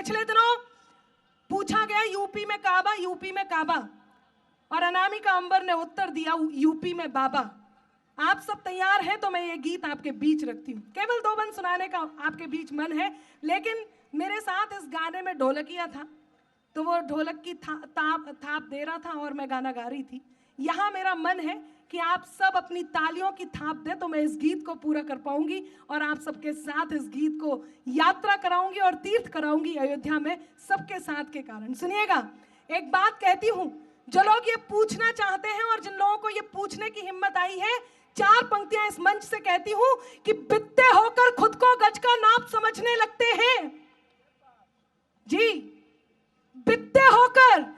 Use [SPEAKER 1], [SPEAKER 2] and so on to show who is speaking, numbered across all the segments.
[SPEAKER 1] पिछले दिनों पूछा गया यूपी में काबा, यूपी में काबा, और अनामिका अंबर ने उत्तर दिया यूपी में बाबा। आप सब तैयार हैं तो मैं ये गीत आपके बीच रखती हूँ। केवल 2 बंद सुनाने का आपके बीच मन है, लेकिन मेरे साथ इस गाने में ढोलकिया था, तो वो ढोलक की थाप दे रहा था और मैं गाना गा रही थी। यहाँ मेरा मन है कि आप सब अपनी तालियों की थाप दे तो मैं इस गीत को पूरा कर पाऊंगी और आप सबके साथ इस गीत को यात्रा कराऊंगी और तीर्थ कराऊंगी अयोध्या में सबके साथ के कारण। सुनिएगा, एक बात कहती हूँ, जो लोग ये पूछना चाहते हैं और जिन लोगों को ये पूछने की हिम्मत आई है, 4 पंक्तियां इस मंच से कहती हूं कि बित्ते होकर खुद को गज का नाप समझने लगते हैं। जी, बित्ते होकर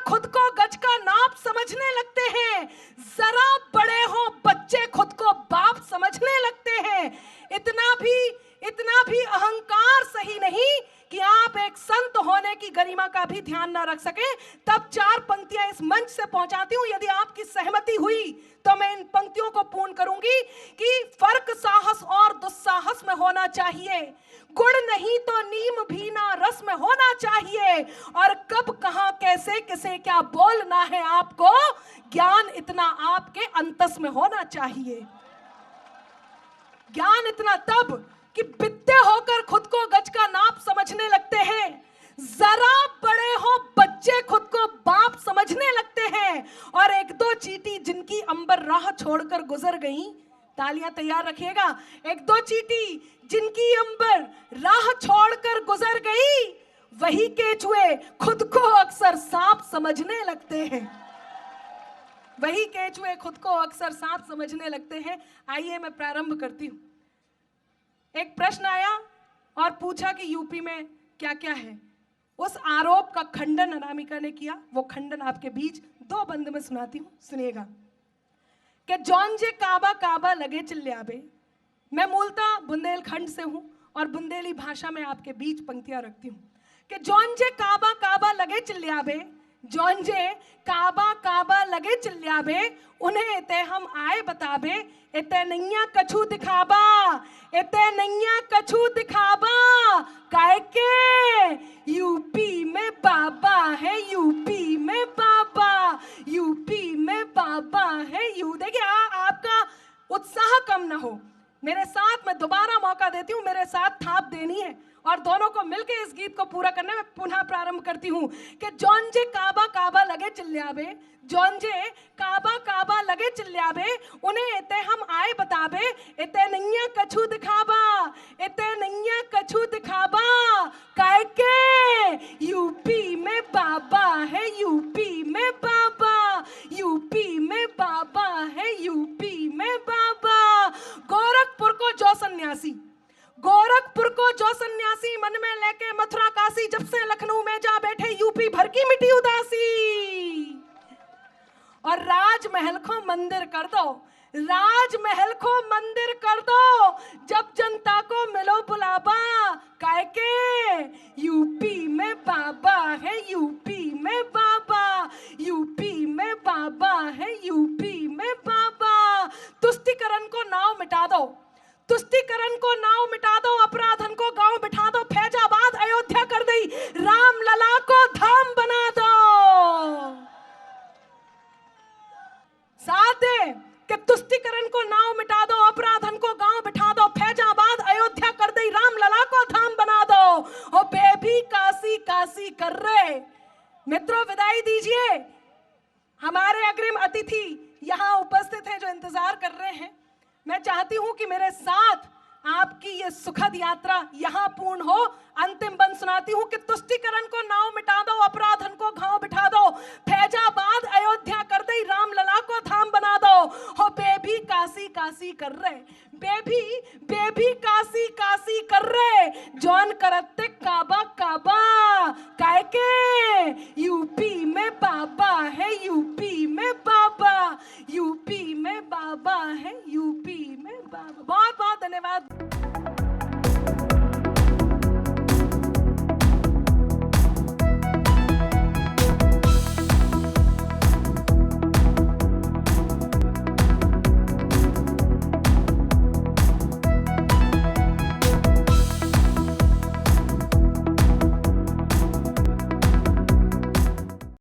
[SPEAKER 1] खुद को गज का नाप समझने लगते हैं। जरा बड़े हो बच्चे खुद को बाप समझने लगते हैं। इतना भी अहंकार सही नहीं कि आप एक संत होने की गरिमा का भी ध्यान ना रख सके। तब 4 पंक्तियां इस मंच से पहुंचाती हूं। यदि आपकी सहमति हुई तो मैं इन पंक्तियों को पूर्ण करूंगी कि फर्क साहस और दुस्साहस में होना चाहिए, गुड़ नहीं तो नीम भी ना रस में होना चाहिए, और कब कहां कैसे किसे क्या बोलना है आपको, ज्ञान इतना आपके अंतस में होना चाहिए। ज्ञान इतना तब कि बित्ते होकर खुद को गज का नाप समझने लगते हैं, जरा बड़े हो बच्चे खुद को बाप समझने लगते हैं, और 1-2 चींटी जिनकी अंबर राह छोड़कर गुजर गई, तालियां तैयार रखिएगा, 1-2 चींटी जिनकी अंबर राह छोड़कर गुजर गई, वही केचुए खुद को अक्सर सांप समझने लगते हैं। वही केचुए खुद को अक्सर सांप समझने लगते हैं। आइए मैं प्रारंभ करती हूं। एक प्रश्न आया और पूछा कि यूपी में क्या क्या है। उस आरोप का खंडन अनामिका ने किया। वो खंडन आपके बीच 2 बंद में सुनाती हूं, सुनिएगा। कि जौन जे काबा काबा लगे चिल्लाबे। मैं मूलतः बुंदेलखंड से हूं और बुंदेली भाषा में आपके बीच पंक्तियां रखती हूं कि जौन जे काबा काबा लगे चिल्लाबे, जौन जे काबा काबा लगे चिल्लाबे, उन्हें एते हम आए बताबे, एते नैया कछु दिखाबा, एते नैया कछु दिखाबा, काहे के यूपी में बाबा है, यूपी में बाबा, यूपी में बाबा है। देखिए, आपका उत्साह कम ना हो, मेरे साथ मैं दोबारा मौका देती हूँ, मेरे साथ थाप देनी है और दोनों को मिलकर इस गीत को पूरा करने में पुनः प्रारंभ करती हूँ कि जौन जे काबा काबा लगे चिल्लाबे, जौन जे काबा काबा लगे चिल्लाबे, उन्हें एते हम आए बताबे, एते नैया कछु दिखाबा, एते नैया कछु दिखाबा, काहे के यूपी में बाबा है, यूपी में बाबा, यूपी में बाबा है, यूपी में बाबा। गोरखपुर को जो सन्यासी, गोरखपुर को जो सन्यासी मन में लेके मथुरा काशी, जब से लखनऊ में जा बैठे यूपी भर की मिटी उदासी, और राजमहल को मंदिर कर दो, राजमहल को मंदिर कर दो, जब जनता को मिलो बुलावा, काहे के यूपी में बाबा है, यूपी में बाबा, यूपी में बाबा है, यूपी में बाबा। तुष्टिकरण को नाव मिटा दो, तुष्टिकरण को नाव मिटा दो, अपराधन को गांव बिठा दो, फैजाबाद अयोध्या कर दी, राम लला को धाम बना दो। साथ दे कि तुष्टिकरण को नाव मिटा दो, अपराधन को गांव बिठा दो, फैजाबाद अयोध्या कर दी, राम लला को धाम बना दो। ओ बेबी काशी काशी कर रहे। मित्रों, विदाई दीजिए। हमारे अग्रिम अतिथि यहाँ उपस्थित हैं जो इंतजार कर रहे हैं। मैं चाहती हूं कि मेरे साथ आपकी ये सुखद यात्रा यहाँ पूर्ण हो। अंतिम बंद सुनाती हूँ कि तुष्टिकरण को नाव मिटा दो, अपराधन को घाव बिठा दो, फैजाबाद अयोध्या कर दे, राम लला को धाम बना दो। हो बेबी काशी काशी कर रहे, बेबी बेबी काशी काशी कर रहे, जौन करते काबा काबा, काहे के यूपी में बाबा है, यूपी में बाबा, यूपी में बाबा है, यूपी में बाबा। बहुत बहुत धन्यवाद।